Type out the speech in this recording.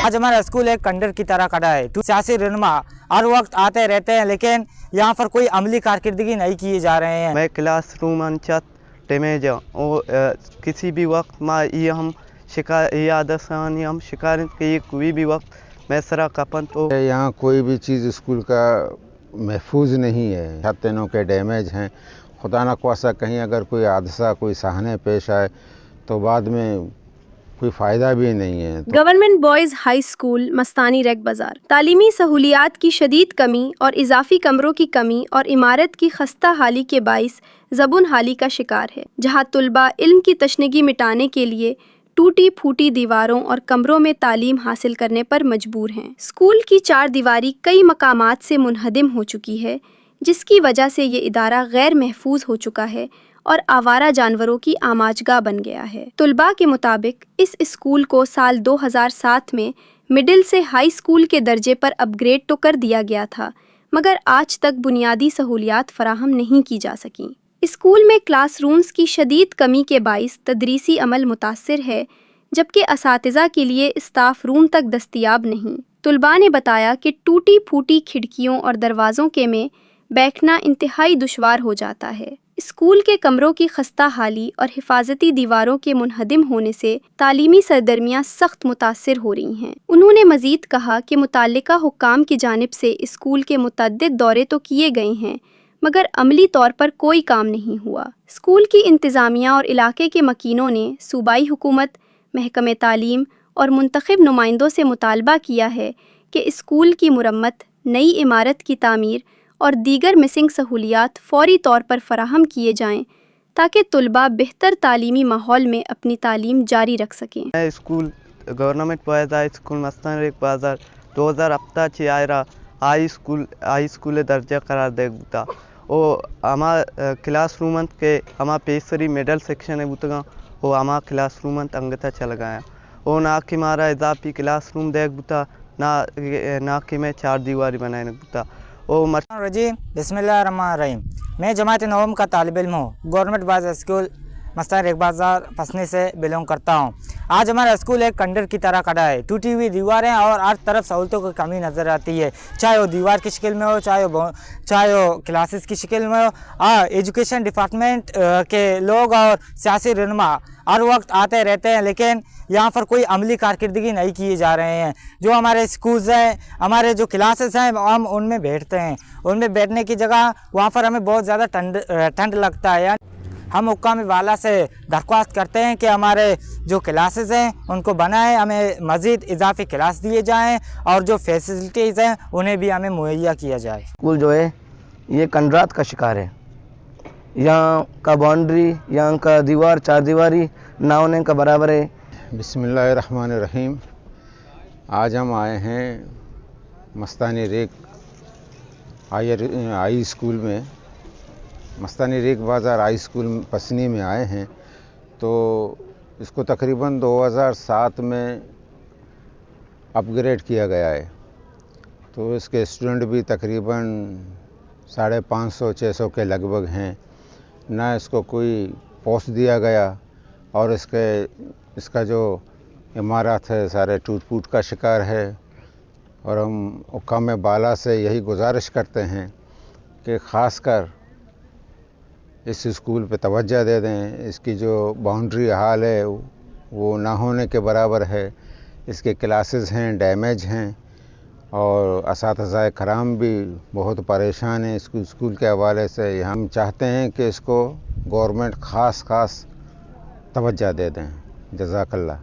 आज हमारा स्कूल एक खंडर की तरह खड़ा है। सियासी रहनुमा हर वक्त आते रहते हैं, लेकिन यहाँ पर कोई अमली कारकर्दगी नहीं किए जा रहे हैं. मैं क्लास रूम अंचत टेमेज और किसी भी वक्त माँ ये हम आदर्शानी हम शिकार के कोई भी वक्त मैं सरा कपन तो यहाँ कोई भी चीज़ स्कूल का महफूज नहीं है। छात्रों के डैमेज हैं। खुदा न ख्वास्ता कहीं अगर कोई हादसा कोई साहने पेश आए तो बाद में कोई फ़ायदा भी नहीं है। गवर्नमेंट बॉयज़ हाई स्कूल मस्तानी रेक बाज़ार तालीमी सहूलियात की शदीद कमी और इजाफी कमरों की कमी और इमारत की खस्ता हाली के बाइस ज़बून हाली का शिकार है, जहाँ तुलबा इल्म की तशनगी मिटाने के लिए टूटी फूटी दीवारों और कमरों में तालीम हासिल करने पर मजबूर हैं। स्कूल की चार दीवारी कई मकामात से मुनहदिम हो चुकी है, जिसकी वजह से ये इदारा गैर महफूज हो चुका है और आवारा जानवरों की आमाजगाह बन गया है। तुलबा के मुताबिक इस स्कूल को साल 2007 में मिडिल से हाई स्कूल के दर्जे पर अपग्रेड तो कर दिया गया था, मगर आज तक बुनियादी सहूलियात फराहम नहीं की जा सकीं। स्कूल में क्लासरूम्स की शदीद कमी के बाइस तदरीसी अमल मुतासिर है, जबकि असातिज़ा के लिए स्टाफ रूम तक दस्तयाब नहीं। तुलबा ने बताया कि टूटी फूटी खिड़कियों और दरवाज़ों के में बैठना इंतहाई दुश्वार हो जाता है। स्कूल के कमरों की खस्ता हाली और हिफाजती दीवारों के मुनहदिम होने से तालीमी सरगर्मियाँ सख्त मुतासिर हो रही हैं। उन्होंने मज़ीद कहा कि मुताल्लिका हुक्काम की जानिब से स्कूल के मुतअद्दिद दौरे तो किए गए हैं, मगर अमली तौर पर कोई काम नहीं हुआ। स्कूल की इंतज़ामिया और इलाके के मकीनों ने सूबाई हुकूमत, महकमे तालीम और मुंतखब नुमाइंदों से मुतालबा किया है कि स्कूल की मुरम्मत, नई इमारत की तामीर और दीगर मिसिंग सहूलियात फ़ौरी तौर पर फराहम किए जाएं, ताकि तुलबा बेहतर तालीमी माहौल में अपनी तालीम जारी रख सकें। School government boys high school मस्तानी रेक बाज़ार 2007 आयरा हाई स्कूल दर्जा करार देता और हमा क्लास रूम के हमा पेसरी मेडल सेक्शन है बुतगा वो हमा क्लास रूम अंगता चल गया और ना कि हमारा इजाफी क्लास रूम देख बुता ना कि मैं चार दीवारी बनाए बुता रजीम बिस्मिल्लाहिर्रहमानिर्रहीम। मैं जमात नवम का तालिब इल्म हूँ। गवर्नमेंट बॉयज़ स्कूल मस्तानी रेक बाज़ार पसनी से बिलोंग करता हूँ। आज हमारा स्कूल एक खंडर की तरह खड़ा है। टूटी हुई दीवारें और हर तरफ सहूलतों की कमी नज़र आती है, चाहे वो दीवार की शक्ल में हो, चाहे वो क्लासेस की शक्ल में हो। एजुकेशन डिपार्टमेंट के लोग और सियासी रहनुमा हर वक्त आते रहते हैं, लेकिन यहाँ पर कोई अमली कारकर्दगी नहीं किए जा रहे हैं। जो हमारे स्कूल्स हैं, हमारे जो क्लासेस हैं, हम उनमें बैठते हैं। उनमें बैठने की जगह वहाँ पर हमें बहुत ज़्यादा ठंड लगता है। हम हुक्काम वाला से दरख्वास्त करते हैं कि हमारे जो क्लासेस हैं उनको बनाएं, हमें मज़ीद इजाफी क्लास दिए जाएं और जो फैसिलिटीज़ हैं उन्हें भी हमें मुहैया किया जाए। स्कूल जो है ये कंडरात का शिकार है। यहाँ का बाउंड्री, यहाँ का दीवार, चार दीवारी ना होने का बराबर है। बिस्मिल्लाहिर्रहमानिर्रहीम। आज हम आए हैं मस्तानी रेक हाई स्कूल में, मस्तानी रेक बाज़ार हाई स्कूल पसनी में आए हैं। तो इसको तकरीबन 2007 में अपग्रेड किया गया है। तो इसके स्टूडेंट भी तकरीबन 550-600 के लगभग हैं। ना इसको कोई पोस्ट दिया गया और इसका जो इमारत है सारे टूट फूट का शिकार है। और हम हुक्काम बाला से यही गुजारिश करते हैं कि ख़ासकर इस स्कूल पे तवज्जो दे दें। इसकी जो बाउंड्री हाल है वो ना होने के बराबर है। इसके क्लासेस हैं डैमेज हैं और असातिज़ाए कराम भी बहुत परेशान हैं स्कूल के हवाले से। हम चाहते हैं कि इसको गवर्नमेंट ख़ास तवज्जो दे दें। जज़ाकल्लाह।